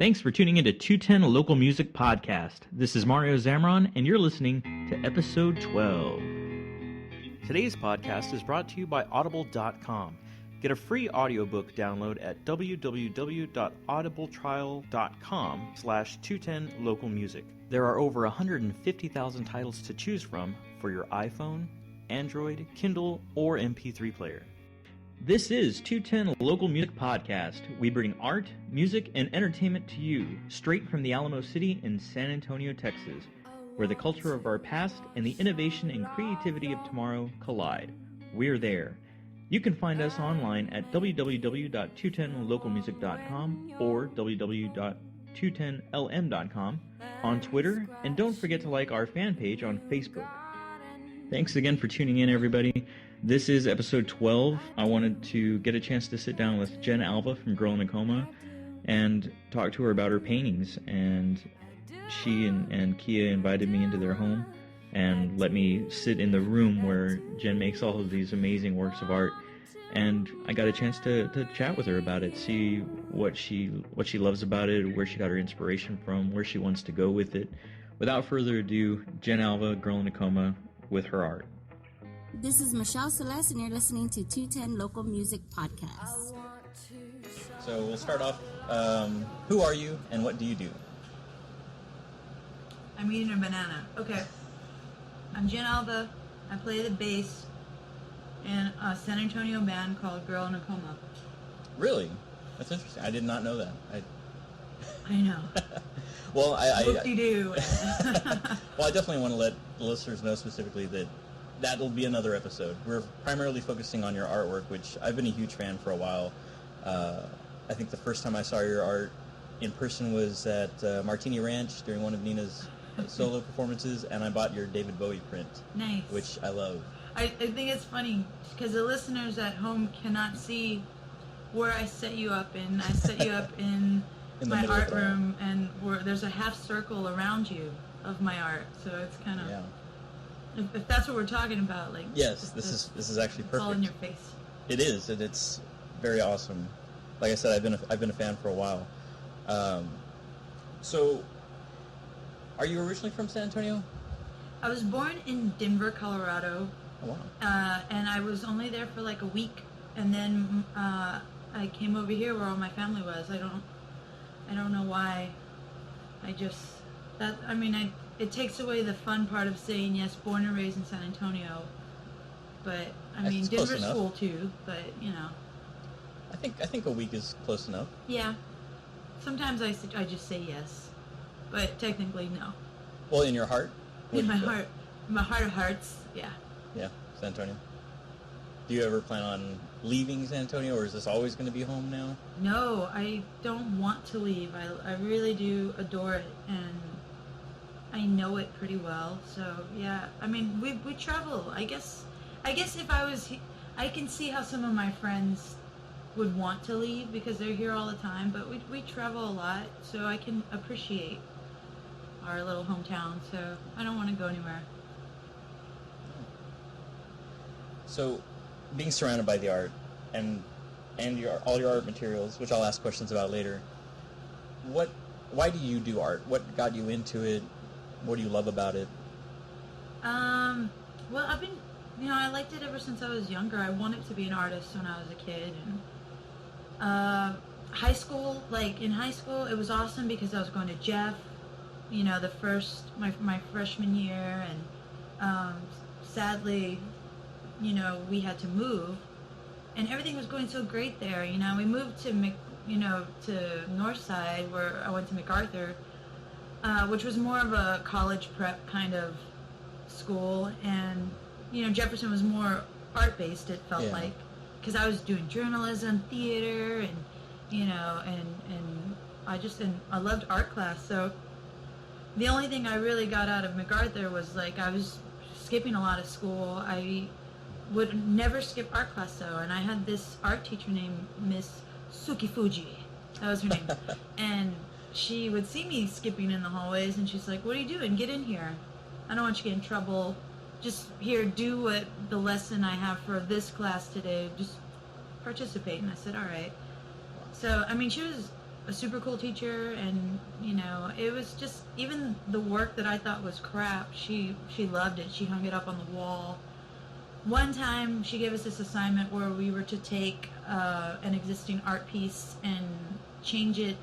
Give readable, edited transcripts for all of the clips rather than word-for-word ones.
Thanks for tuning into 210 Local Music Podcast. This is Mario Zamron, and you're listening to episode 12. Today's podcast is brought to you by Audible.com. Get a free audiobook download at www.audibletrial.com/210localmusic. There are over 150,000 titles to choose from for your iPhone, Android, Kindle, or MP3 player. This is 210 Local Music Podcast. We bring art, music, and entertainment to you straight from the Alamo City in San Antonio, Texas, where the culture of our past and the innovation and creativity of tomorrow collide. We're there. You can find us online at www.210localmusic.com or www.210lm.com, on Twitter, and don't forget to like our fan page on Facebook. Thanks again for tuning in, everybody. This is episode 12. I wanted to get a chance to sit down with Jenn Alva from Girl in a Coma and talk to her about her paintings. And she and Kia invited me into their home and let me sit in the room where Jenn makes all of these amazing works of art. And I got a chance to chat with her about it, see what she loves about it, where she got her inspiration from, where she wants to go with it. Without further ado, Jenn Alva, Girl in a Coma, with her art. This is Michelle Celeste, and you're listening to 210 Local Music Podcast. So we'll start off. Who are you, and what do you do? I'm eating a banana. Okay. I'm Jenn Alva. I play the bass in a San Antonio band called Girl in a Coma. Really? That's interesting. I did not know that. I know. Well, Whoop-de-doo. Well, I definitely want to let the listeners know specifically that that'll be another episode. We're primarily focusing on your artwork, which I've been a huge fan for a while. I think the first time I saw your art in person was at Martini Ranch during one of Nina's solo performances, and I bought your David Bowie print. Nice. Which I love. I think it's funny because the listeners at home cannot see where I set you up in. I set you up in my art room, and there's a half circle around you of my art, so it's kind of... Yeah. If that's what we're talking about, like... Yes, this is actually perfect. It's all in your face. It is, and it's very awesome. Like I said, I've been a fan for a while. So, are you originally from San Antonio? I was born in Denver, Colorado. Oh, wow. And I was only there for like a week, and then I came over here where all my family was. I don't know why. It takes away the fun part of saying, yes, born and raised in San Antonio. But, Denver's cool too, but, you know. I think a week is close enough. Yeah. Sometimes I just say yes, but technically no. Well, in your heart? In my heart of hearts, yeah. Yeah, San Antonio. Do you ever plan on leaving San Antonio, or is this always going to be home now? No, I don't want to leave. I really do adore it, and I know it pretty well. So yeah, we travel. I guess if I was, I can see how some of my friends would want to leave because they're here all the time. But we travel a lot, so I can appreciate our little hometown. So I don't want to go anywhere. So, being surrounded by the art and all your art materials, which I'll ask questions about later, why do you do art? What got you into it? What do you love about it? Well, I've been, I liked it ever since I was younger. I wanted to be an artist when I was a kid. And high school, in high school, it was awesome because I was going to Jeff, my freshman year, and sadly, we had to move, and everything was going so great there. We moved to to Northside, where I went to MacArthur, which was more of a college prep kind of school, and Jefferson was more art-based, it felt like, because I was doing journalism, theater, and I loved art class. So the only thing I really got out of MacArthur was I was skipping a lot of school. I would never skip art class though, and I had this art teacher named Miss Suki Fuji. That was her name. And she would see me skipping in the hallways, and she's like, "What are you doing? Get in here. I don't want you to get in trouble. Just here, do what the lesson I have for this class today. Just participate." And I said, "All right." So, she was a super cool teacher, and it was just, even the work that I thought was crap, she loved it. She hung it up on the wall. One time she gave us this assignment where we were to take an existing art piece and change it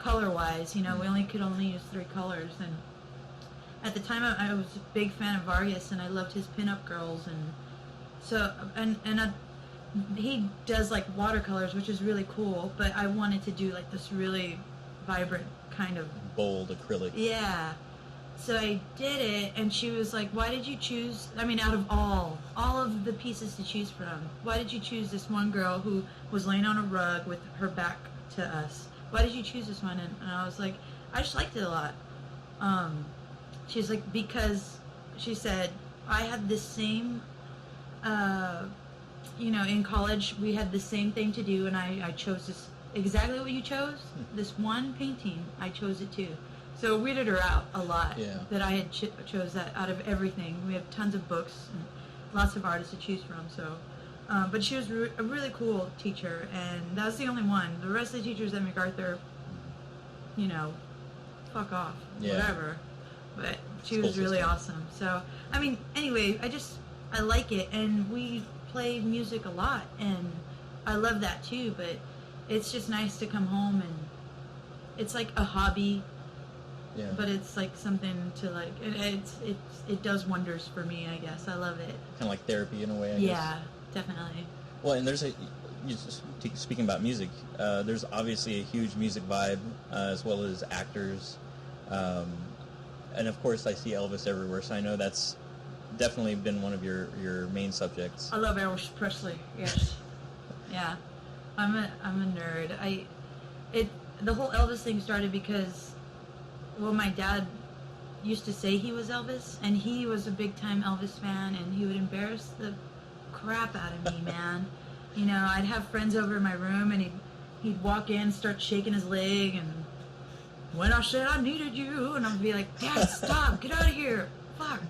color-wise. We could only use 3 colors, and at the time I was a big fan of Vargas, and I loved his pinup girls, and so he does like watercolors, which is really cool, but I wanted to do like this really vibrant kind of bold acrylic. Yeah. So I did it, and she was like, why did you choose, out of all of the pieces to choose from, why did you choose this one girl who was laying on a rug with her back to us? Why did you choose this one? And I was like, I just liked it a lot. She's like, because she said, I had this same, in college we had the same thing to do, and I chose this, exactly what you chose, this one painting, I chose it too. So it weirded her out a lot that I had chose that out of everything. We have tons of books and lots of artists to choose from. So, but she was a really cool teacher, and that was the only one. The rest of the teachers at MacArthur, fuck off, whatever. But she was really awesome. So, anyway, I like it, and we play music a lot, and I love that too. But it's just nice to come home, and it's like a hobby. Yeah. But it's like something to like, it does wonders for me, I guess. I love it. Kind of like therapy in a way, I guess. Yeah, definitely. Well, and speaking about music, there's obviously a huge music vibe, as well as actors. And of course I see Elvis everywhere, so I know that's definitely been one of your main subjects. I love Elvis Presley, yes. Yeah. I'm a nerd. The whole Elvis thing started because, well, my dad used to say he was Elvis, and he was a big-time Elvis fan, and he would embarrass the crap out of me, man. I'd have friends over in my room, and he'd walk in, start shaking his leg, and when I said I needed you, and I'd be like, Dad, stop, get out of here, fuck.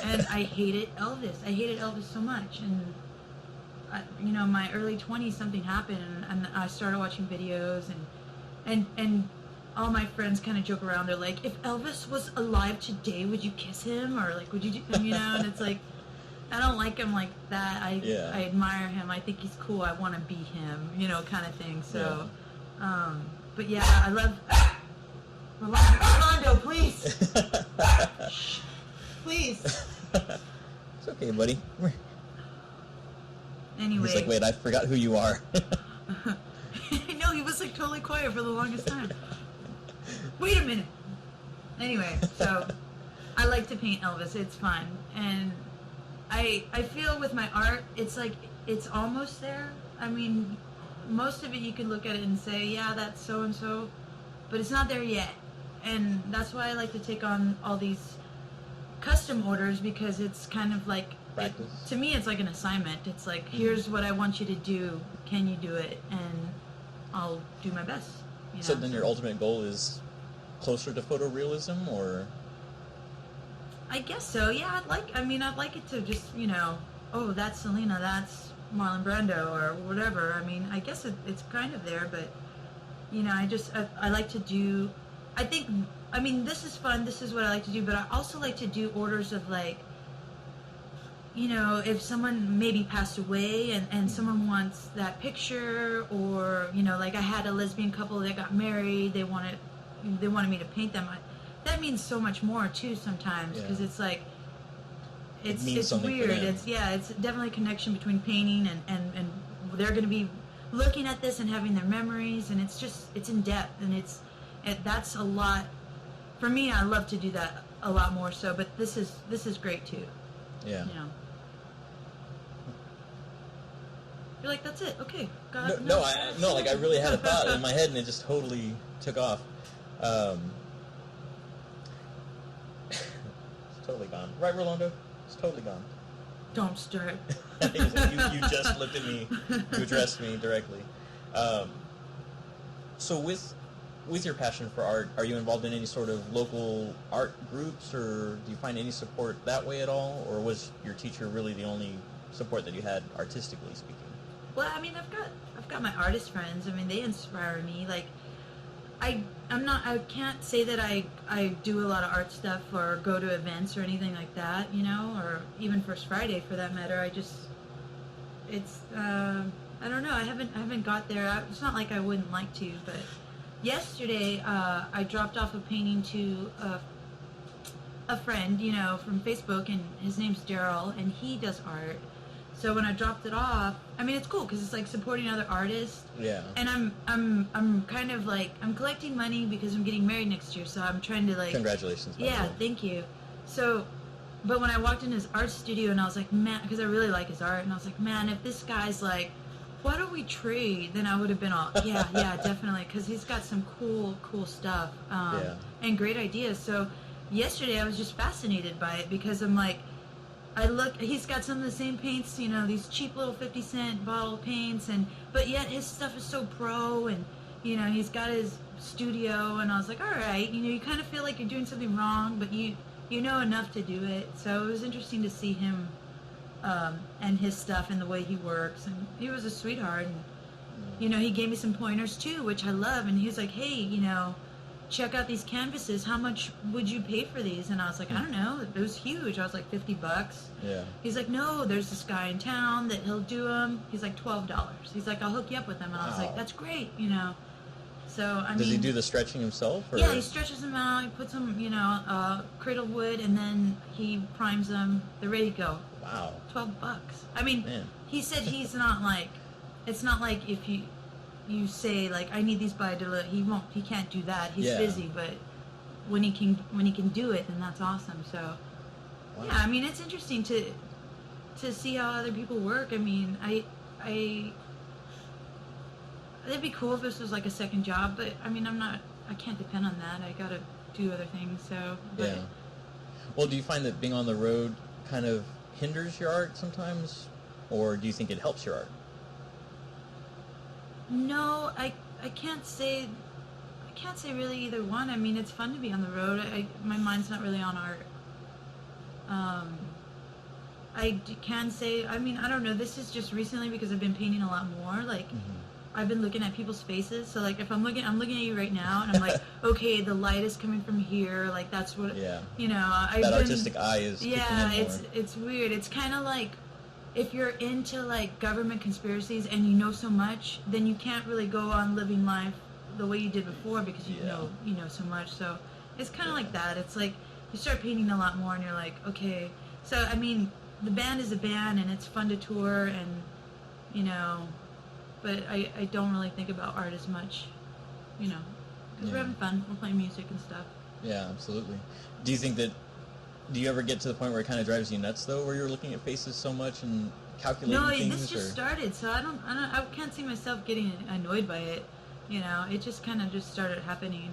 And I hated Elvis. I hated Elvis so much, and my early 20s, something happened, and I started watching videos, and all my friends kind of joke around. They're like, if Elvis was alive today, would you kiss him? Or like, would you do, and it's like, I don't like him like that. I admire him. I think he's cool. I want to be him, kind of thing. So, but yeah, I love Rolando, please. Shh. Please. It's okay, buddy. Anyway. He's like, wait, I forgot who you are. No, he was like totally quiet for the longest time. Wait a minute. Anyway, so I like to paint Elvis. It's fun. And I feel with my art, it's like, it's almost there. Most of it you can look at it and say, yeah, that's so-and-so, but it's not there yet. And that's why I like to take on all these custom orders, because it's kind of like, to me, it's like an assignment. It's like, here's what I want you to do. Can you do it? And I'll do my best. So then your ultimate goal is closer to photorealism, or? I guess so. Yeah, I'd like it to just, oh, that's Selena, that's Marlon Brando, or whatever. I guess it's kind of there, but, I like to do, this is fun, this is what I like to do, but I also like to do orders of, like, if someone maybe passed away and someone wants that picture, or, like I had a lesbian couple that got married, they wanted me to paint them. That means so much more too sometimes, because it's like, it's weird. It's definitely a connection between painting and they're going to be looking at this and having their memories, and it's in depth, and that's a lot. For me, I love to do that a lot more so, but this is great too. Yeah. You're like, that's it, okay. God, I really had a thought in my head, and it just totally took off. It's totally gone. Right, Rolando? It's totally gone. Don't start. You just looked at me. You addressed me directly. So with your passion for art, are you involved in any sort of local art groups, or do you find any support that way at all? Or was your teacher really the only support that you had, artistically speaking? Well, I've got my artist friends. They inspire me. Like, I can't say that I do a lot of art stuff or go to events or anything like that, you know, or even First Friday for that matter. It's I don't know. I haven't got there. It's not like I wouldn't like to, but yesterday I dropped off a painting to a friend, you know, from Facebook, and his name's Daryl, and he does art. So when I dropped it off, I mean, it's cool because it's like supporting other artists. Yeah. And I'm kind of like, I'm collecting money because I'm getting married next year, so I'm trying to like. Congratulations. Yeah, thank you. So, but when I walked in his art studio, and I was like, man, because I really like his art, and I was like, man, if this guy's like, why don't we trade? Then I would have been all, yeah, definitely, because he's got some cool stuff and great ideas. So yesterday I was just fascinated by it because I'm like, he's got some of the same paints, you know, these cheap little 50-cent bottle paints, but yet his stuff is so pro, and, you know, he's got his studio, and I was like, all right, you know, you kind of feel like you're doing something wrong, but you know enough to do it. So it was interesting to see him and his stuff and the way he works, and he was a sweetheart, and, you know, he gave me some pointers too, which I love, and he was like, hey, you know, check out these canvases. How much would you pay for these? And I was like, I don't know. It was huge. I was like, $50. Yeah. He's like, no, there's this guy in town that he'll do them. He's like, $12. He's like, I'll hook you up with them. And I was like, that's great, you know. So, I mean... Does he do the stretching himself? Or? Yeah, he stretches them out. He puts them, you know, cradle wood, and then he primes them. They're ready to go. Wow. $12. I mean, Man. He said he's not like... It's not like if you say like I need these by he can't do that. He's busy, but when he can do it, then that's awesome. So yeah, I mean, it's interesting to see how other people work. I mean, it'd be cool if this was like a second job, but I mean, I can't depend on that. I gotta do other things. So yeah. Well, do you find that being on the road kind of hinders your art sometimes, or do you think it helps your art? No, I can't say really either one. I mean, it's fun to be on the road. My mind's not really on art. I can say, I mean, I don't know. This is just recently because I've been painting a lot more. Like, I've been looking at people's faces. So, like, if I'm looking at you right now, and I'm like, okay, the light is coming from here. Like, that's what, you know. Artistic eye is. Yeah, it's weird. It's kind of like, if you're into like government conspiracies and you know so much, then you can't really go on living life the way you did before because you know so much. So it's kind of like that. It's like you start painting a lot more and you're like, okay. So I mean, the band is a band and it's fun to tour, and you know, but I don't really think about art as much, you know, because we're having fun. We're playing music and stuff. Yeah, absolutely. Do you ever get to the point where it kind of drives you nuts, though, where you're looking at faces so much and calculating things? No, this just started, so I can't see myself getting annoyed by it. You know, it just kind of just started happening.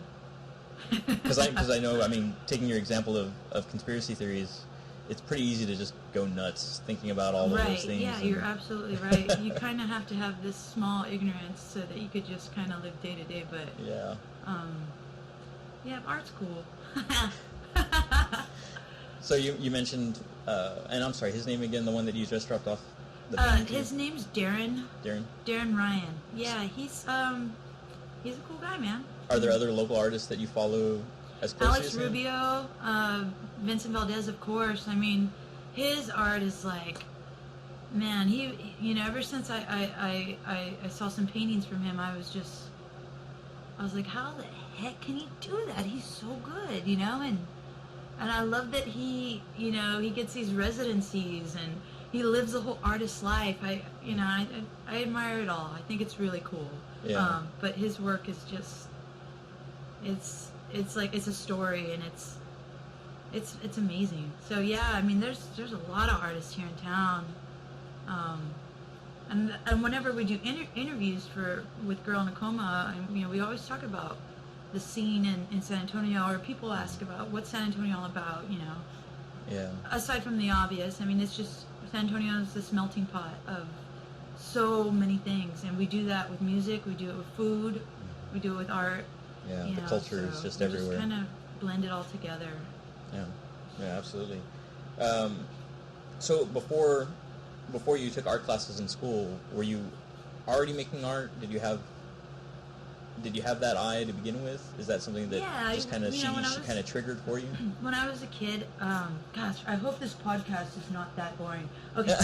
Because I know, I mean, taking your example of conspiracy theories, it's pretty easy to just go nuts thinking about all of those things. Yeah, you're absolutely right. You kind of have to have this small ignorance so that you could just kind of live day to day. But yeah, art's cool. So you mentioned, and I'm sorry, his name again, the one that you just dropped off the band to? His name's Darren. Darren Ryan. Yeah, he's a cool guy, man. Are there other local artists that you follow as closely Alex as him? Rubio, Vincent Valdez, of course. I mean, his art is like, man, you know, ever since I saw some paintings from him, I was like, how the heck can he do that? He's so good, you know, and I love that he gets these residencies and he lives the whole artist's life. I admire it all. I think it's really cool. Yeah. But his work is just, it's like, it's a story, and it's amazing. So yeah, I mean, there's a lot of artists here in town. And whenever we do interviews with Girl in a Coma, you know, we always talk about the scene in San Antonio, or people ask about what's San Antonio all about, you know. Yeah. Aside from the obvious, I mean, it's just San Antonio is this melting pot of so many things, and we do that with music, we do it with food, we do it with art. Yeah, the culture is just everywhere. Just kind of blend it all together. Yeah, absolutely. So before you took art classes in school, were you already making art? Did did you have that eye to begin with? Is that something that just kind of she kind of triggered for you? When I was a kid, gosh, I hope this podcast is not that boring. Okay,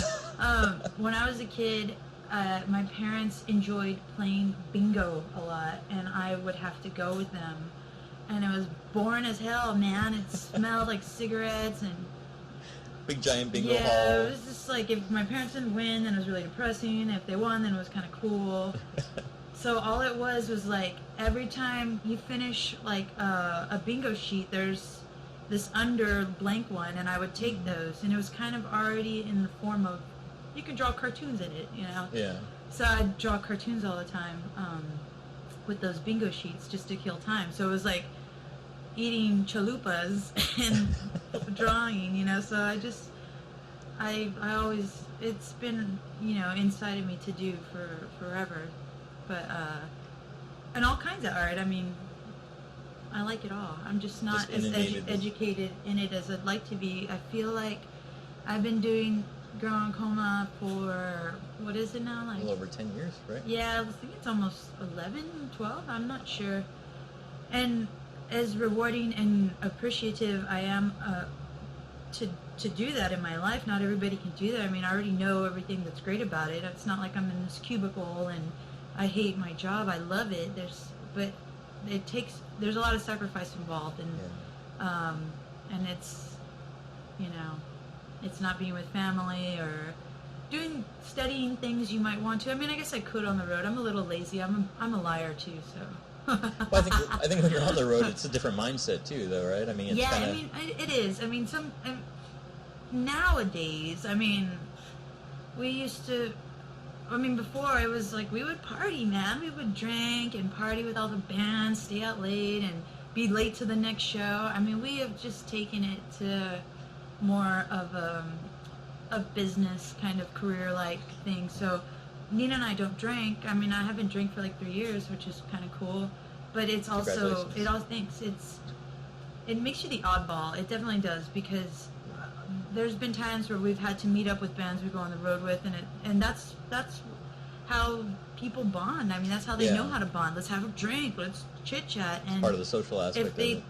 when I was a kid, my parents enjoyed playing bingo a lot, and I would have to go with them, and it was boring as hell, man. It smelled like cigarettes and big giant bingo hall. Yeah, it was just like if my parents didn't win, then it was really depressing. If they won, then it was kind of cool. So all it was like every time you finish like a bingo sheet, there's this under blank one, and I would take those, and it was kind of already in the form of you can draw cartoons in it, you know. Yeah. So I'd draw cartoons all the time with those bingo sheets just to kill time. So it was like eating chalupas and drawing, you know. So I always, it's been, you know, inside of me to do for forever. But and all kinds of art. I mean, I like it all. I'm just not as educated in it as I'd like to be. I feel like I've been doing Girl in Coma for, what is it now? Like, a little over 10 years, right? Yeah, I think it's almost 11, 12. I'm not sure. And as rewarding and appreciative I am to do that in my life, not everybody can do that. I mean, I already know everything that's great about it. It's not like I'm in this cubicle and I hate my job. I love it. But there's a lot of sacrifice involved, and it's, you know, it's not being with family or studying things you might want to. I mean, I guess I could on the road. I'm a little lazy. I'm a liar too, so. Well, I think when you're on the road, it's a different mindset too, though, right? I mean, it's I mean, it is. I mean, nowadays, I mean, we used to. I mean, before it was like we would party, man. We would drink and party with all the bands, stay out late, and be late to the next show. I mean, we have just taken it to more of a business kind of career-like thing. So Nina and I don't drink. I mean, I haven't drank for like 3 years, which is kind of cool. But it's also, it makes you the oddball. It definitely does, because there's been times where we've had to meet up with bands we go on the road with, and that's how people bond. I mean, that's how they know how to bond. Let's have a drink. Let's chit chat. And part of the social aspect. If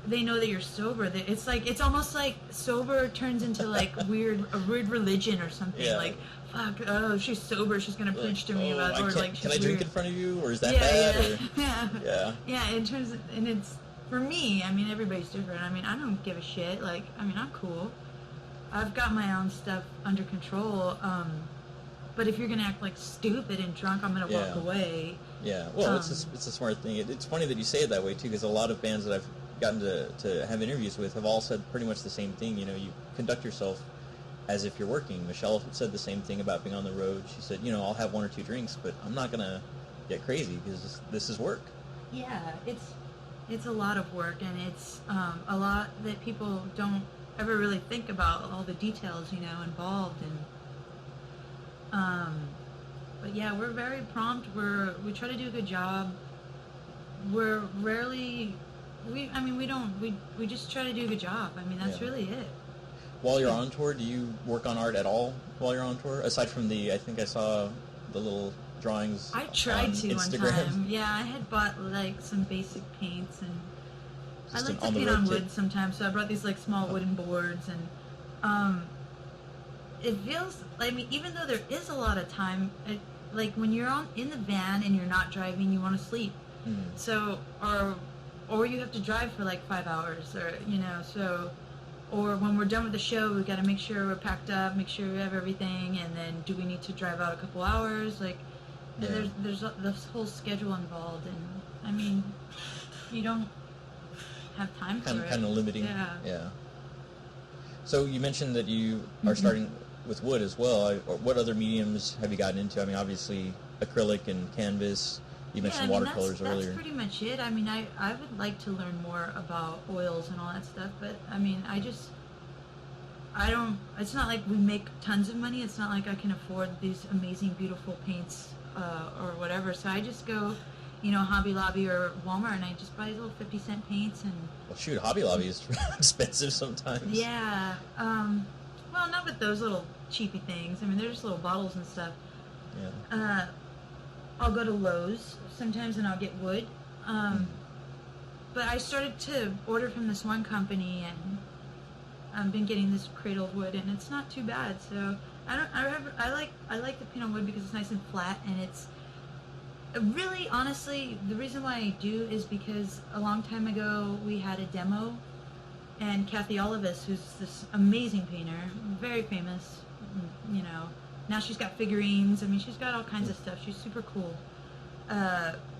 they know that you're sober, it's almost like sober turns into like a weird religion or something. Yeah. Like, fuck, oh, she's sober, she's gonna preach to me about, or like, can I drink in front of you, or is that bad? Yeah. In terms of, and it's, for me, I mean, everybody's different. I mean, I don't give a shit. Like, I mean, I'm cool. I've got my own stuff under control. But if you're gonna act like stupid and drunk, I'm gonna walk away. Yeah. Well, it's a smart thing. It's funny that you say it that way too, because a lot of bands that I've gotten to have interviews with have all said pretty much the same thing. You know, you conduct yourself as if you're working. Michelle said the same thing about being on the road. She said, you know, I'll have 1 or 2 drinks, but I'm not gonna get crazy because this is work. Yeah, it's a lot of work, and it's a lot that people don't ever really think about, all the details, you know, involved. And but yeah, we're very prompt. We try to do a good job. We're rarely. We just try to do a good job. I mean, that's really it. While you're on tour, do you work on art at all while you're on tour? Aside from I think I saw the little drawings I tried to Instagram. One time. Yeah, I had bought like some basic paints, and I like to paint on wood sometimes, so I brought these like small wooden boards, and it feels, I mean, even though there is a lot of time, like when you're in the van and you're not driving, you want to sleep. So, or you have to drive for like 5 hours, or, you know, so, or when we're done with the show, we got to make sure we're packed up, make sure we have everything, and then do we need to drive out a couple hours? Like, there's this whole schedule involved, and I mean, you don't have time for it. Kind of limiting. Yeah. So you mentioned that you are starting with wood as well. What other mediums have you gotten into? I mean, obviously acrylic and canvas. You mentioned watercolors earlier. That's pretty much it. I mean, I would like to learn more about oils and all that stuff, but I mean, I don't, it's not like we make tons of money. It's not like I can afford these amazing, beautiful paints or whatever. So I just go, you know, Hobby Lobby or Walmart, and I just buy little 50-cent paints. And well, shoot, Hobby Lobby is expensive sometimes. Yeah. Well, not with those little cheapy things. I mean, they're just little bottles and stuff. Yeah. I'll go to Lowe's sometimes and I'll get wood. But I started to order from this one company, and I've been getting this cradled wood, and it's not too bad. So I like the paint on wood because it's nice and flat, and it's really, honestly, the reason why I do is because a long time ago we had a demo, and Kathy Olivis, who's this amazing painter, very famous, you know, now she's got figurines. I mean, she's got all kinds of stuff. She's super cool.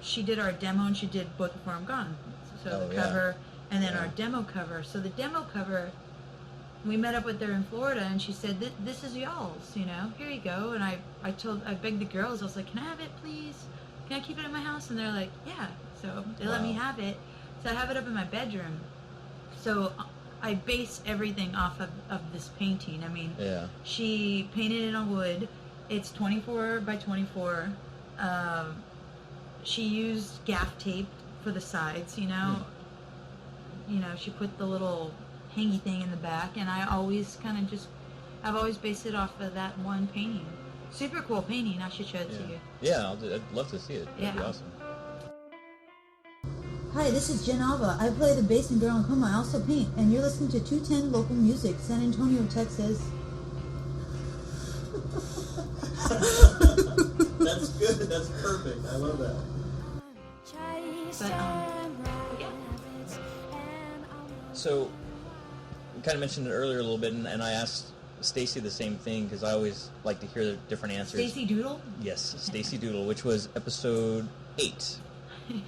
She did our demo, and she did Both Before I'm Gone. So the cover, and then our demo cover. So the demo cover, we met up with her in Florida, and she said, "This is y'all's, you know. Here you go." And I begged the girls. I was like, "Can I have it, please? Can I keep it in my house?" And they're like, "Yeah." So they let me have it. So I have it up in my bedroom. So I base everything off of this painting. I mean, she painted it on wood. It's 24 by 24. She used gaff tape for the sides, you know. You know, she put the little hangy thing in the back, and I've always based it off of that one painting. Super cool painting. I should show it to you. Yeah, I'd love to see it. That'd be awesome. Hi, this is Jenn Alva. I play the bass and girl in Coma. I also paint, and you're listening to 210 Local Music, San Antonio, Texas. That's good. That's perfect. I love that. So, we kind of mentioned it earlier a little bit, and I asked Stacy the same thing because I always like to hear the different answers. Stacy Doodle? Yes, Stacy Doodle, which was episode 8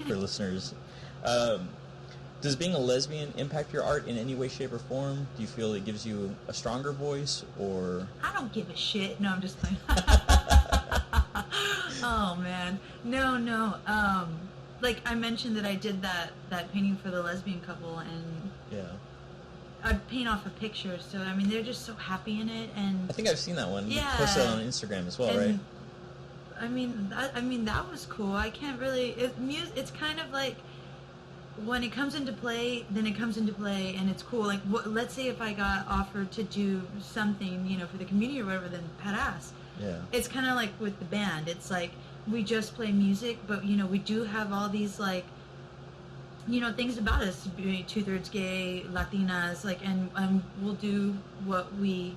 for listeners. Does being a lesbian impact your art in any way, shape, or form? Do you feel it gives you a stronger voice, or...? I don't give a shit. No, I'm just playing. Oh, man. No. Like, I mentioned that I did that painting for the lesbian couple, and... Yeah. I paint off a picture, so, I mean, they're just so happy in it, and... I think I've seen that one. Yeah. You posted it on Instagram as well, right? I mean, that was cool. I can't really... It's kind of like... When it comes into play, then it comes into play, and it's cool. Like, let's say if I got offered to do something, you know, for the community or whatever, then badass. Yeah. It's kind of like with the band. It's like, we just play music, but, you know, we do have all these, like, you know, things about us, being 2/3 gay, Latinas, like, and we'll do what we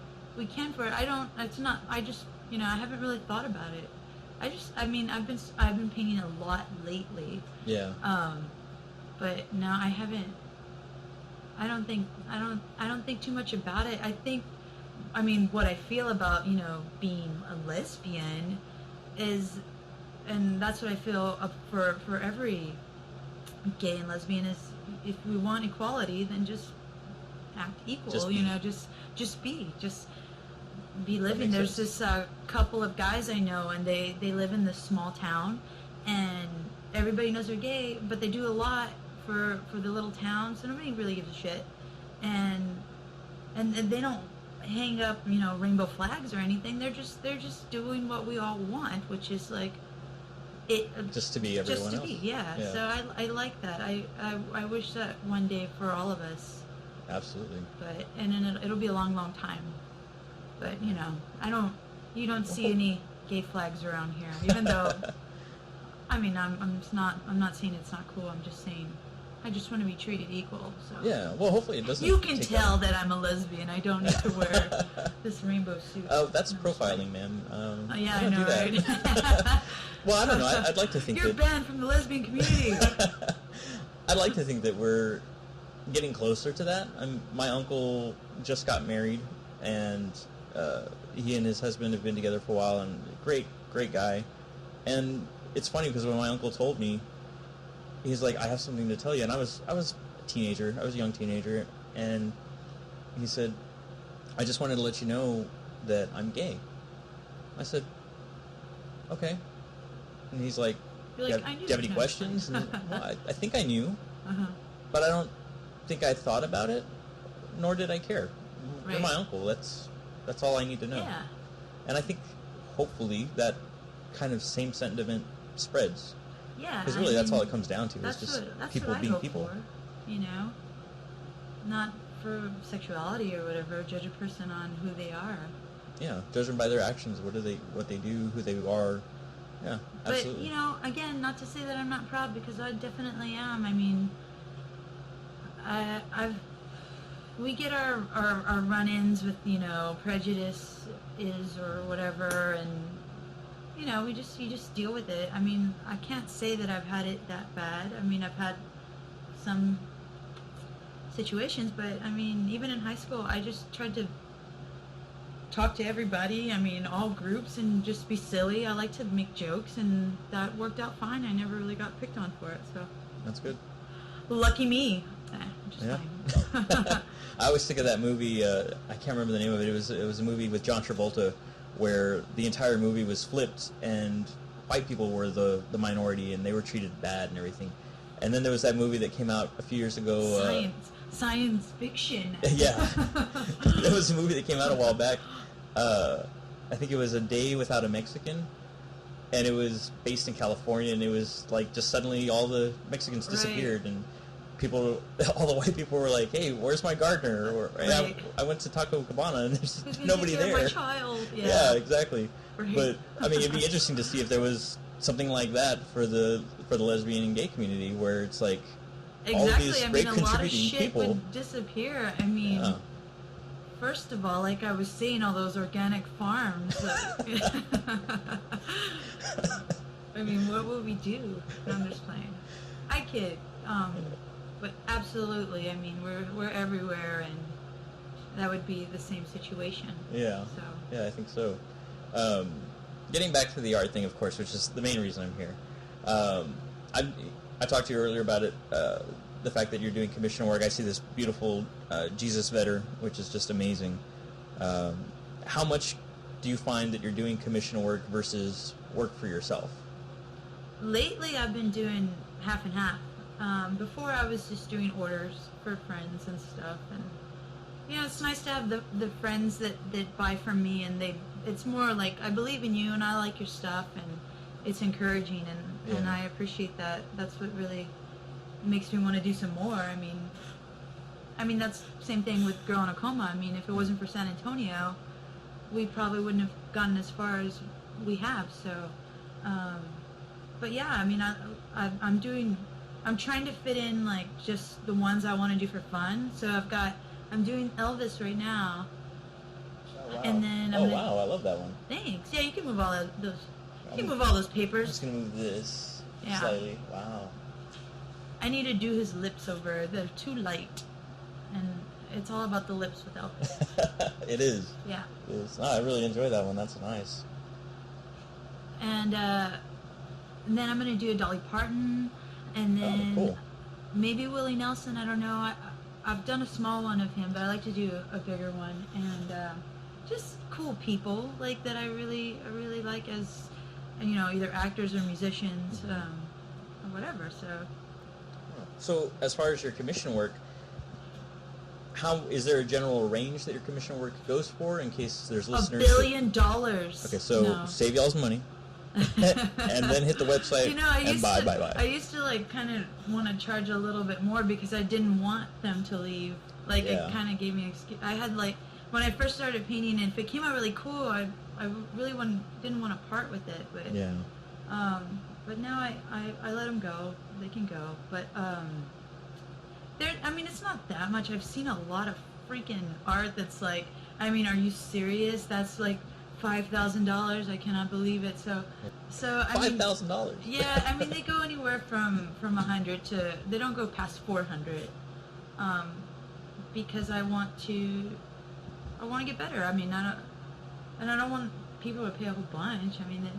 can for it. I haven't really thought about it. I've been painting a lot lately. Yeah. But no, I haven't. I don't think too much about it. I mean, what I feel about, you know, being a lesbian is, and that's what I feel for every gay and lesbian is, if we want equality, then just act equal. You know, just be living. There's this couple of guys I know, and they live in this small town, and everybody knows they're gay, but they do a lot for the little town, so nobody really gives a shit, and they don't hang up, you know, rainbow flags or anything. They're just doing what we all want, which is like just to be everyone else. Yeah. So I like that. I wish that one day for all of us. Absolutely. But then it'll be a long, long time. But you know, you don't see any gay flags around here, even though. I mean, I'm not saying it's not cool. I'm just saying, I just want to be treated equal. So. Yeah. Well, hopefully it doesn't. You can tell that I'm a lesbian. I don't need to wear this rainbow suit. Oh, that's profiling, ma'am. Yeah, I know, do that. right? Well, I don't know. I'd like to think you're banned from the lesbian community. I'd like to think that we're getting closer to that. My uncle just got married, and he and his husband have been together for a while, and great guy. And it's funny because when my uncle told me, he's like, "I have something to tell you," and I was a teenager. I was a young teenager, and he said, "I just wanted to let you know that I'm gay." I said, "Okay," and he's like, "Do you have any questions?" And, well, I think I knew, but I don't think I thought about it, nor did I care. Right. You're my uncle. That's all I need to know. Yeah. And I think hopefully that kind of same sentiment spreads. Yeah. Because really, that's all it comes down to. Is just people being people. For, you know, not for sexuality or whatever. Judge a person on who they are. Yeah, judge them by their actions. What they do, who they are, Yeah, absolutely. But, you know, again, not to say that I'm not proud, because I definitely am. I mean, we get our run-ins with, you know, prejudice or whatever, and, you know, you just deal with it. I mean, I can't say that I've had it that bad. I mean, I've had some situations, but, I mean, even in high school, I just tried to talk to everybody, I mean, all groups, and just be silly. I like to make jokes, and that worked out fine. I never really got picked on for it, so. That's good. Lucky me. Just Yeah. fine. I always think of that movie, I can't remember the name of it. It was a movie with John Travolta where the entire movie was flipped, and white people were the minority, and they were treated bad and everything. And then there was that movie that came out a few years ago. Science fiction. Yeah. There was a movie that came out a while back. I think it was A Day Without a Mexican, and it was based in California, and it was like just suddenly all the Mexicans disappeared, and all the white people were like, "Hey, where's my gardener?" Or Right. I went to Taco Cabana, and there's nobody Take care of there. my child. Yeah, exactly. Right. But I mean, it'd be interesting to see if there was something like that for the lesbian and gay community, where it's like all Exactly. these I great mean, a lot of contributing shit people. would disappear. I mean, Yeah. first of all, like I was saying, all those organic farms. I mean, what would we do? I'm just playing. I kid. But absolutely, I mean, we're everywhere, and that would be the same situation. Yeah. So. Yeah, I think so. Getting back to the art thing, of course, which is the main reason I'm here. I talked to you earlier about it, the fact that you're doing commission work. I see this beautiful Jesus Vetter, which is just amazing. How much do you find that you're doing commission work versus work for yourself? Lately, I've been doing half and half. Before, I was just doing orders for friends and stuff, and you know, it's nice to have the friends that buy from me, and it's more like, I believe in you and I like your stuff, and it's encouraging, and I appreciate that. That's what really makes me want to do some more. I mean that's the same thing with Girl in a Coma. I mean, if it wasn't for San Antonio, we probably wouldn't have gotten as far as we have. So, but yeah, I mean, I'm trying to fit in like just the ones I want to do for fun. So I'm doing Elvis right now. Oh, wow. And then Wow, I love that one. Thanks. Yeah, you can move all those. You can move all those I'm papers. just gonna move this Yeah. slightly. Wow. I need to do his lips over. They're too light, and it's all about the lips with Elvis. It is. Yeah. It is. I really enjoy that one. That's nice. And then I'm gonna do a Dolly Parton, and then cool. maybe Willie Nelson. I don't know. I've done a small one of him, but I like to do a bigger one, and just cool people like that. I really like, as you know, either actors or musicians, or whatever. So, as far as your commission work, is there a general range that your commission work goes for, in case there's listeners? $1 billion. Okay, so No. save y'all's money, and then hit the website You know, I and used buy. I used to like kind of want to charge a little bit more because I didn't want them to leave. Like Yeah. it kind of gave me an excuse. I had like, when I first started painting, and if it came out really cool, I really didn't want to part with it. But Yeah. but now I let them go. They can go. But I mean, it's not that much. I've seen a lot of freaking art that's like, I mean, are you serious? That's like $5,000. I cannot believe it. So I mean, $5,000. yeah, I mean, they go anywhere from 100 to, they don't go past 400, because I want to get better. I mean, I don't want people to pay a whole bunch. I mean,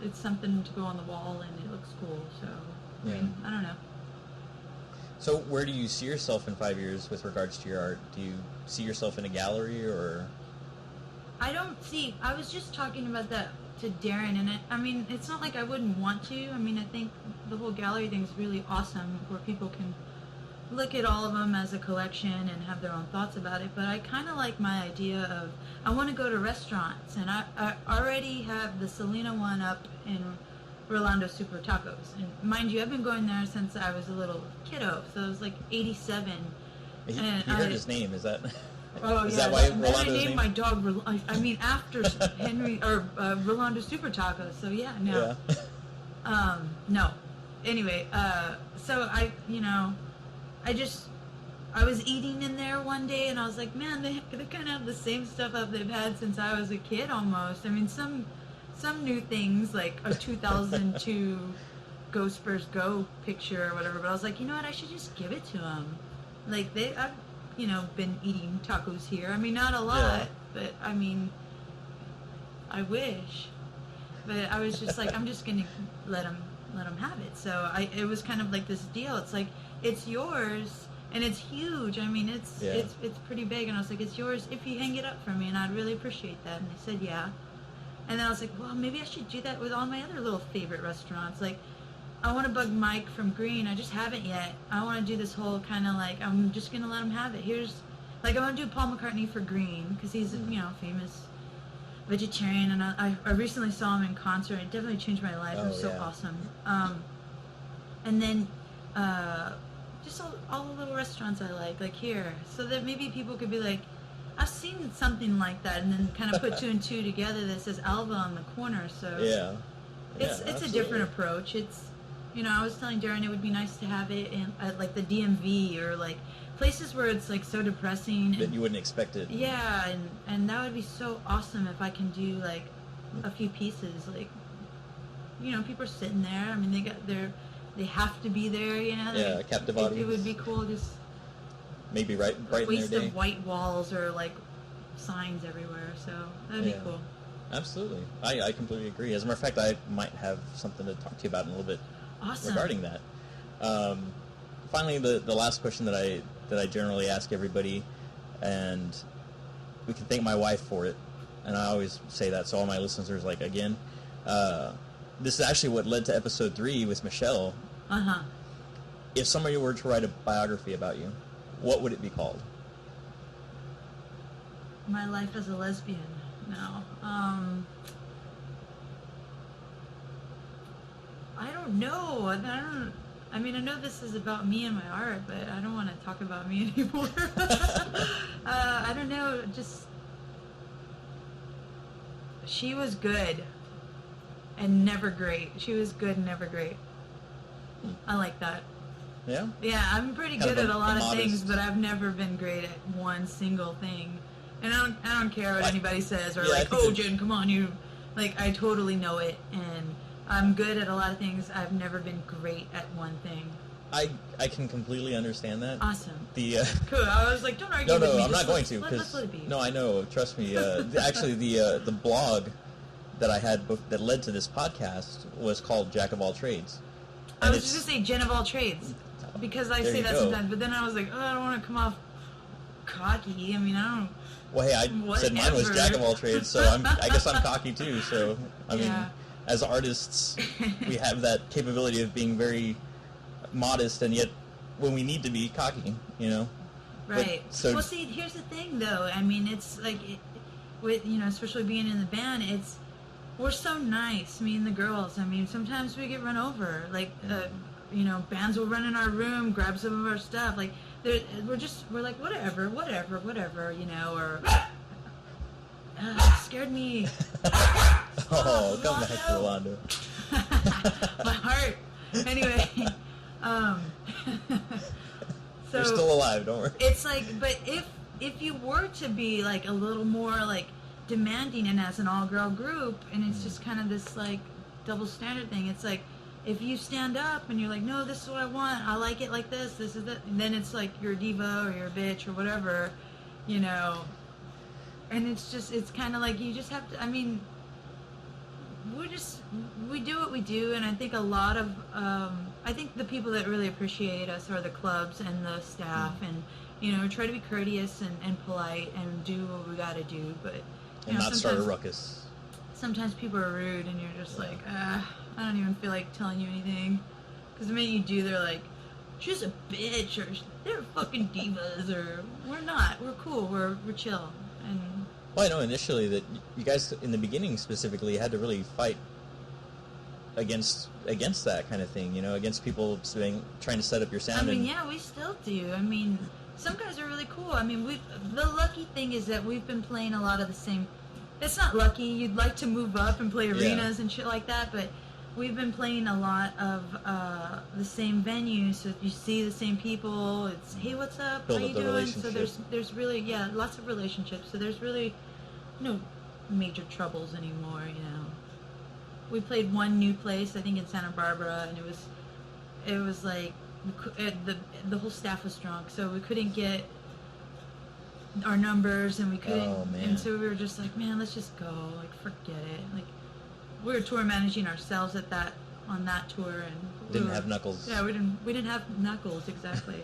it's something to go on the wall and it looks cool. So I mean, I don't know. So, where do you see yourself in 5 years with regards to your art? Do you see yourself in a gallery, or? I was just talking about that to Darren, and I mean, it's not like I wouldn't want to. I mean, I think the whole gallery thing is really awesome, where people can look at all of them as a collection and have their own thoughts about it. But I kind of like my idea of, I want to go to restaurants, and I already have the Selena one up in Rolando Super Tacos. And mind you, I've been going there since I was a little kiddo, so it was like 87. He And heard his name, is that? Oh, Is yeah. that why Then Rolando's I named name? my dog, after Henry, or Rolando Super Taco, so yeah, no. Yeah. No. Anyway, so I was eating in there one day, and I was like, man, they kind of have the same stuff up they've had since I was a kid almost. I mean, some new things, like a 2002 Go Spurs Go picture or whatever, but I was like, you know what, I should just give it to them. Like, I've, been eating tacos here. I mean, not a lot, but, I mean, I wish. But I was just like, I'm just going to let them have it. So it was kind of like this deal. It's like, it's yours, and it's huge. I mean, it's pretty big. And I was like, it's yours if you hang it up for me, and I'd really appreciate that. And they said, yeah. And then I was like, well, maybe I should do that with all my other little favorite restaurants. Like, I want to bug Mike from Green. I just haven't yet. I want to do this whole kind of like, I'm just going to let him have it. I want to do Paul McCartney for Green, because he's, famous vegetarian, and I recently saw him in concert. It definitely changed my life. It was so awesome. And then just all the little restaurants I like here, so that maybe people could be like, I've seen something like that, and then kind of put two and two together that says Alva on the corner. So it's a different approach. It's, I was telling Darren it would be nice to have it in like the DMV, or like places where it's like so depressing that you wouldn't expect it. Yeah, and that would be so awesome if I can do like a few pieces, like, people are sitting there. I mean, they have to be there, Yeah, a captive audience. It would be cool, just maybe right in their day. Waste of white walls or like signs everywhere. So that'd be cool. Absolutely, I completely agree. As a matter of fact, I might have something to talk to you about in a little bit. Awesome. Regarding that. Finally, the last question that I generally ask everybody, and we can thank my wife for it, and I always say that, so all my listeners, like, again, this is actually what led to episode 3 with Michelle. Uh-huh. If somebody were to write a biography about you, what would it be called? My life as a lesbian. No. I don't know. I mean, I know this is about me and my art, but I don't want to talk about me anymore. I don't know. Just, she was good and never great. She was good and never great. I like that. Yeah? Yeah, I'm pretty Kind good of at a lot of modest things, but I've never been great at one single thing. And I don't care what anybody says, or like, oh, Jen, come on, you. Like, I totally know it, and I'm good at a lot of things. I've never been great at one thing. I can completely understand that. Awesome. Cool. I was like, don't argue with me. No, I'm not going to. Let's let it be. No, I know. Trust me. Actually, the blog that I had that led to this podcast was called Jack of All Trades. I was just going to say Jenn of All Trades, because I say that sometimes, but then I was like, oh, I don't want to come off cocky. I mean, I don't... Well, hey, I said mine was Jack of All Trades, so I guess I'm cocky too. So, I mean, as artists, we have that capability of being very modest, and yet when we need to be cocky, Right. But, well, see, here's the thing, though. I mean, it's like, with, especially being in the band, we're so nice, me and the girls. I mean, sometimes we get run over. Like, bands will run in our room, grab some of our stuff. Like, we're like, whatever, or... scared me. Oh, come back, Rolando. My heart. Anyway, so... You're still alive, don't worry. It's like, but if you were to be, like, a little more, like, demanding and as an all-girl group, and it's just kind of this, like, double standard thing, it's like, if you stand up and you're like, no, this is what I want, I like it like this is that, and then it's like you're a diva or you're a bitch or whatever, and it's kind of like you just have to, I mean, we do what we do, and I think a lot of, I think the people that really appreciate us are the clubs and the staff, and, try to be courteous and polite and do what we gotta do, but, and not start a ruckus. Sometimes people are rude, and you're just like, I don't even feel like telling you anything. Because the minute you do, they're like, she's a bitch, or they're fucking divas, or we're not. We're cool. We're chill. And well, I know initially that you guys, in the beginning specifically, had to really fight against that kind of thing, against people trying to set up your sound. I mean, yeah, we still do. I mean, some guys are really cool. I mean, the lucky thing is that we've been playing a lot of the same. It's not lucky. You'd like to move up and play arenas and shit like that, but we've been playing a lot of the same venues, so you see the same people. It's, hey, what's up? Build How up you the doing? So relationship. there's really lots of relationships. So there's really no major troubles anymore. You know, we played one new place, I think in Santa Barbara, and it was like the whole staff was drunk, so we couldn't get our numbers, and we couldn't. Oh, man. And so we were just like, man, let's just go. Like, forget it. Like, we were tour managing ourselves on that tour, and Didn't have knuckles. Yeah, we didn't have knuckles exactly.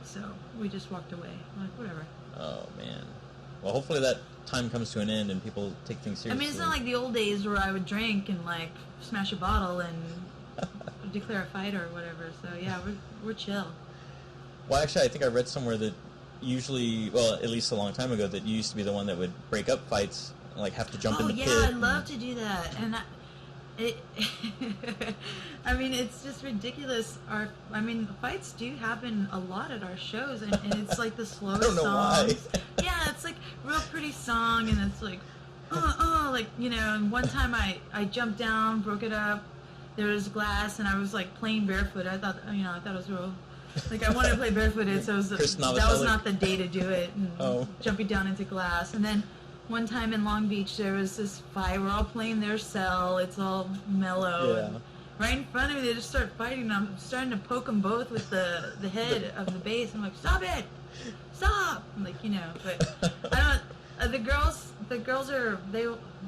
So we just walked away. Like, whatever. Oh man. Well, hopefully that time comes to an end and people take things seriously. I mean, it's not like the old days where I would drink and like smash a bottle and declare a fight or whatever. So yeah, we're chill. Well, actually, I think I read somewhere that usually, well, at least a long time ago, that you used to be the one that would break up fights, like have to jump in the pit. Oh yeah, I'd love to do that, and I mean, it's just ridiculous. Fights do happen a lot at our shows, and it's like the slowest I don't know songs. why. Yeah, it's like real pretty song, and it's like, like, you know. And one time I jumped down, broke it up. There was glass, and I was like playing barefoot. I thought it was real. Like, I wanted to play barefooted, so that was not the day to do it. And jumping down into glass, and then. One time in Long Beach, there was this fight. We're all playing their cell. It's all mellow. Yeah. And right in front of me, they just start fighting. And I'm starting to poke them both with the head of the bass. I'm like, stop it! Stop! I'm like, you know, but I don't. The girls are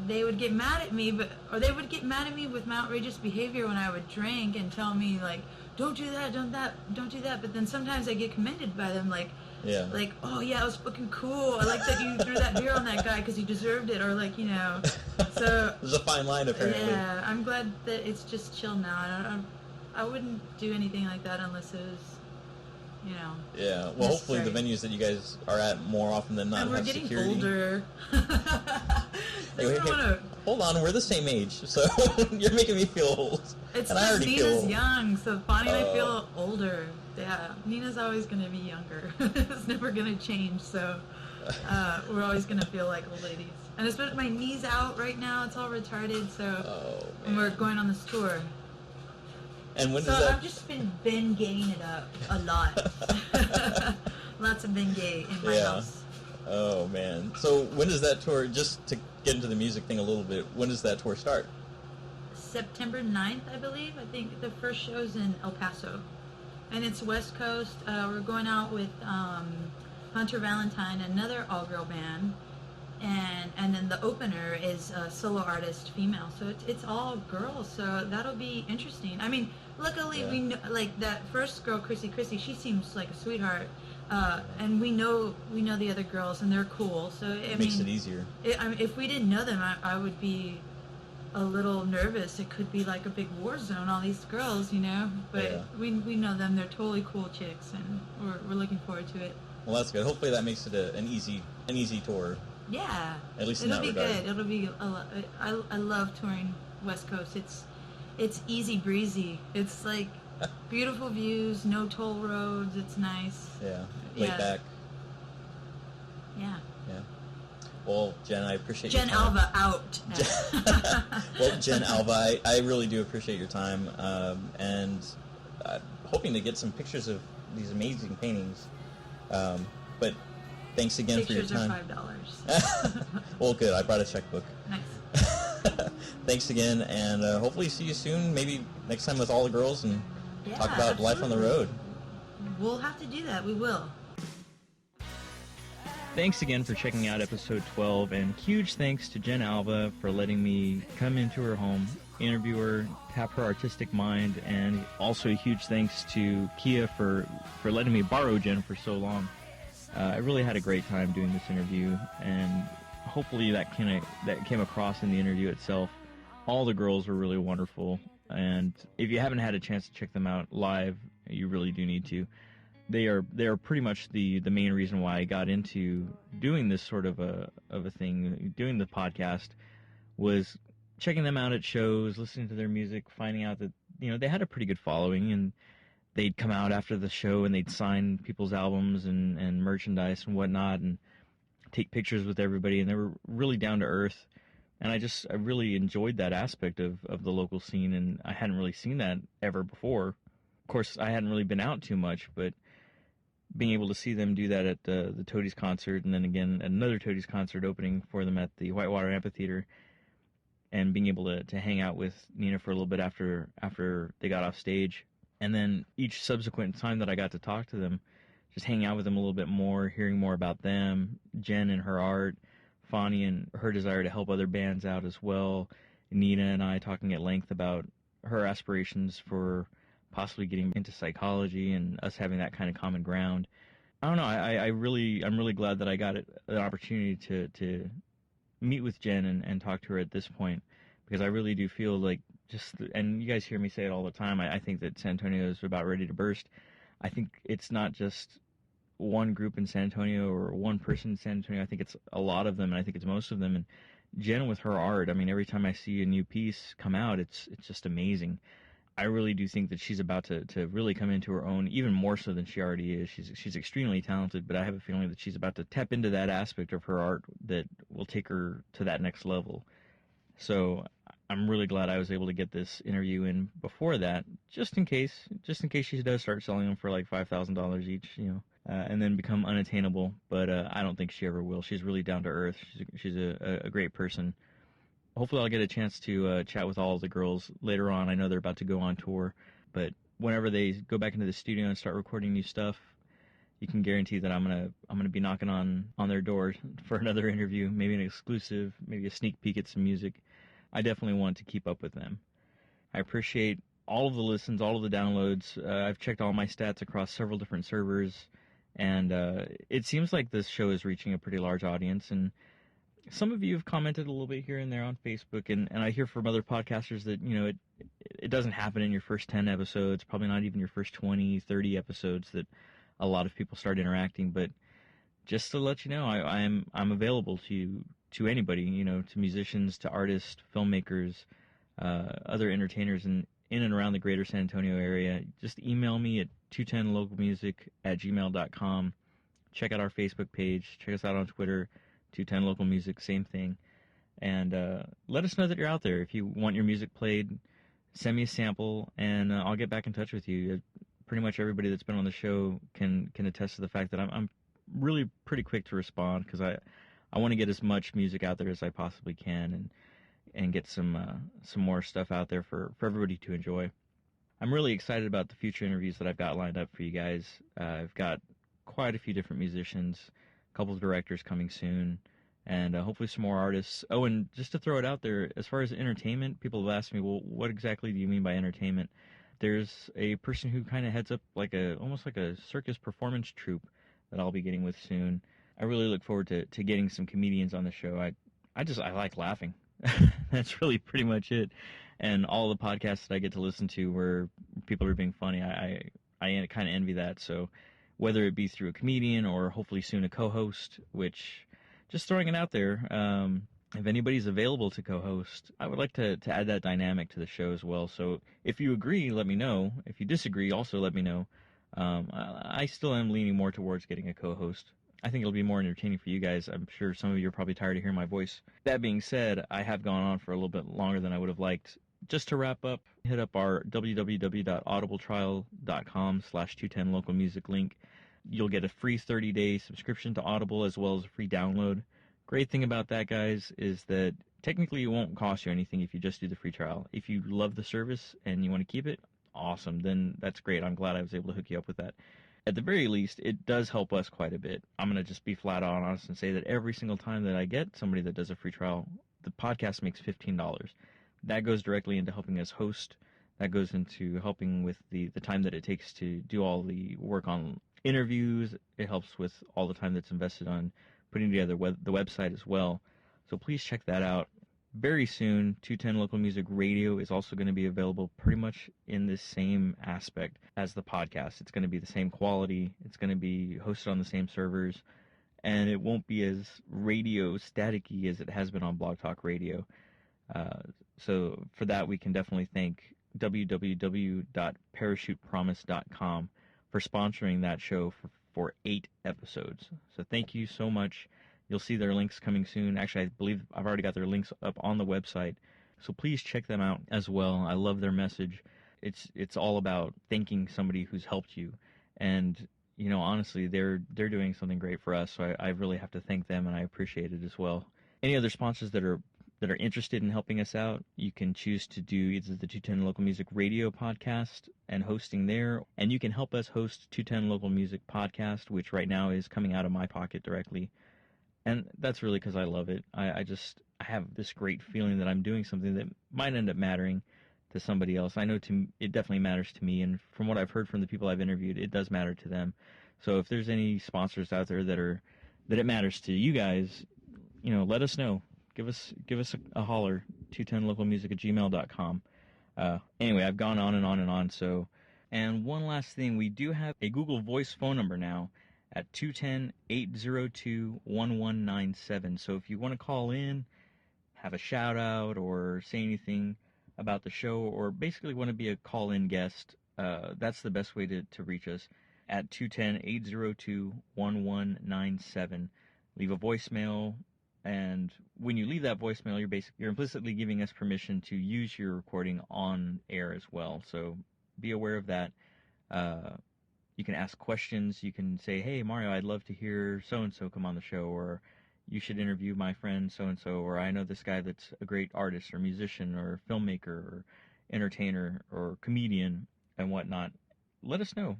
they would get mad at me, or they would get mad at me with my outrageous behavior when I would drink and tell me like, don't do that, don't do that. But then sometimes I get commended by them, like. Yeah. Like, oh yeah, it was fucking cool. I like that you threw that beer on that guy because he deserved it, or like, you know. So there's a fine line apparently. Yeah, I'm glad that it's just chill now. I wouldn't do anything like that unless it was, you know. Yeah. Well, hopefully the venues that you guys are at more often than not and we're have getting security. Older. Hey, hold on, we're the same age, so you're making me feel old. It's and I just already Nina's feel young, so Bonnie and I feel older. Yeah, Nina's always going to be younger. It's never going to change, so we're always going to feel like old ladies. And especially my knee's out right now. It's all retarded, so and we're going on this tour. And when so does that... I've just been Ben-gaying it up a lot. Lots of Ben-gay in my house. Oh, man. So when does that tour, just to get into the music thing a little bit, when does that tour start? September 9th, I believe. I think the first show's in El Paso. And it's West Coast. We're going out with Hunter Valentine, another all-girl band, and then the opener is a solo artist, female. So it's all girls. So that'll be interesting. I mean, luckily we know, like that first girl, Chrissy, she seems like a sweetheart, and we know the other girls, and they're cool. So it makes it easier. If we didn't know them, I would be a little nervous. It could be like a big war zone, all these girls, you know, but we know them. They're totally cool chicks, and we're looking forward to it. Well, that's good. Hopefully that makes it an easy tour. Yeah, at least it'll be good. It'll be I love touring West Coast. It's easy breezy. It's like beautiful views, no toll roads. It's nice. Laid back. Yeah. Well, Jen, I appreciate Jenn your time. Alva out. Well, Jenn Alva, I really do appreciate your time, and hoping to get some pictures of these amazing paintings. But thanks again for your time. Pictures are $5. Well, good. I brought a checkbook. Nice. Thanks again, and hopefully see you soon, maybe next time with all the girls, and talk about life on the road. We'll have to do that. We will. Thanks again for checking out episode 12, and huge thanks to Jenn Alva for letting me come into her home, interview her, tap her artistic mind, and also a huge thanks to Kia for letting me borrow Jen for so long. I really had a great time doing this interview, and hopefully that came across in the interview itself. All the girls were really wonderful, and if you haven't had a chance to check them out live, you really do need to. They are pretty much the main reason why I got into doing this sort of a thing, doing the podcast, was checking them out at shows, listening to their music, finding out that they had a pretty good following, and they'd come out after the show and they'd sign people's albums and merchandise and whatnot and take pictures with everybody, and they were really down to earth. And I really enjoyed that aspect of the local scene, and I hadn't really seen that ever before. Of course, I hadn't really been out too much, but being able to see them do that at the Toadies concert, and then again another Toadies concert opening for them at the Whitewater Amphitheater, and being able to hang out with Nina for a little bit after they got off stage, and then each subsequent time that I got to talk to them, just hanging out with them a little bit more, hearing more about them, Jenn and her art, Fani and her desire to help other bands out as well, Nina and I talking at length about her aspirations for possibly getting into psychology and us having that kind of common ground. I don't know. I'm really glad that I got an opportunity to meet with Jenn and talk to her at this point, because I really do feel like and you guys hear me say it all the time, I think that San Antonio is about ready to burst. I think it's not just one group in San Antonio or one person in San Antonio. I think it's a lot of them, and I think it's most of them. And Jenn with her art, I mean, every time I see a new piece come out, it's just amazing. I really do think that she's about to really come into her own, even more so than she already is. She's extremely talented, but I have a feeling that she's about to tap into that aspect of her art that will take her to that next level. So I'm really glad I was able to get this interview in before that, just in case she does start selling them for like $5,000 each, and then become unattainable. But I don't think she ever will. She's really down to earth. She's a great person. Hopefully I'll get a chance to chat with all of the girls later on. I know they're about to go on tour, but whenever they go back into the studio and start recording new stuff, you can guarantee that I'm gonna be knocking on their door for another interview, maybe an exclusive, maybe a sneak peek at some music. I definitely want to keep up with them. I appreciate all of the listens, all of the downloads. I've checked all my stats across several different servers, and it seems like this show is reaching a pretty large audience, and some of you have commented a little bit here and there on Facebook, and I hear from other podcasters that, it doesn't happen in your first 10 episodes, probably not even your first 20, 30 episodes that a lot of people start interacting. But just to let you know, I'm available to anybody, to musicians, to artists, filmmakers, other entertainers in and around the greater San Antonio area. Just email me at 210localmusic@gmail.com. Check out our Facebook page. Check us out on Twitter. 210 Local Music, same thing. And let us know that you're out there. If you want your music played, send me a sample, and I'll get back in touch with you. Pretty much everybody that's been on the show can attest to the fact that I'm really pretty quick to respond, because I want to get as much music out there as I possibly can and get some more stuff out there for everybody to enjoy. I'm really excited about the future interviews that I've got lined up for you guys. I've got quite a few different musicians, a couple of directors coming soon, and hopefully some more artists. Oh, and just to throw it out there, as far as entertainment, people have asked me, well, what exactly do you mean by entertainment? There's a person who kind of heads up almost like a circus performance troupe that I'll be getting with soon. I really look forward to getting some comedians on the show. I like laughing. That's really pretty much it. And all the podcasts that I get to listen to where people are being funny, I kind of envy that. So whether it be through a comedian or hopefully soon a co-host, which, just throwing it out there, if anybody's available to co-host, I would like to add that dynamic to the show as well. So if you agree, let me know. If you disagree, also let me know. I still am leaning more towards getting a co-host. I think it'll be more entertaining for you guys. I'm sure some of you are probably tired of hearing my voice. That being said, I have gone on for a little bit longer than I would have liked. Just to wrap up, hit up our www.audibletrial.com/210localmusic link. You'll get a free 30-day subscription to Audible as well as a free download. Great thing about that, guys, is that technically it won't cost you anything if you just do the free trial. If you love the service and you want to keep it, awesome. Then that's great. I'm glad I was able to hook you up with that. At the very least, it does help us quite a bit. I'm going to just be flat out honest and say that every single time that I get somebody that does a free trial, the podcast makes $15. That goes directly into helping us host. That goes into helping with the time that it takes to do all the work on interviews. It helps with all the time that's invested on putting together the website as well. So please check that out. Very soon, 210 Local Music Radio is also going to be available pretty much in the same aspect as the podcast. It's going to be the same quality. It's going to be hosted on the same servers. And it won't be as radio staticky as it has been on Blog Talk Radio. So for that, we can definitely thank www.parachutepromise.com for sponsoring that show for 8 episodes. So thank you so much. You'll see their links coming soon. Actually, I believe I've already got their links up on the website. So please check them out as well. I love their message. It's all about thanking somebody who's helped you. And, you know, honestly, they're doing something great for us. So I really have to thank them, and I appreciate it as well. Any other sponsors that are interested in helping us out, you can choose to do either the 210 Local Music Radio podcast and hosting there, and you can help us host 210 Local Music podcast, which right now is coming out of my pocket directly. And that's really because I love it. I have this great feeling that I'm doing something that might end up mattering to somebody else. I know it definitely matters to me, and from what I've heard from the people I've interviewed, it does matter to them. So if there's any sponsors out there that it matters to you guys, you know, let us know. Give us a holler, 210localmusic@gmail.com. Anyway, I've gone on and on and on. So, and one last thing, we do have a Google Voice phone number now at 210-802-1197. So if you want to call in, have a shout out, or say anything about the show, or basically want to be a call-in guest, that's the best way to reach us at 210-802-1197. Leave a voicemail. And when you leave that voicemail, you're implicitly giving us permission to use your recording on air as well. So be aware of that. You can ask questions. You can say, hey, Mario, I'd love to hear so-and-so come on the show, or you should interview my friend so-and-so, or I know this guy that's a great artist or musician or filmmaker or entertainer or comedian and whatnot. Let us know.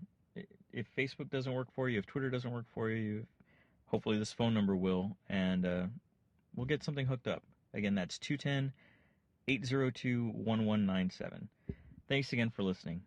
If Facebook doesn't work for you, if Twitter doesn't work for you, hopefully this phone number will, and we'll get something hooked up. Again, that's 210-802-1197. Thanks again for listening.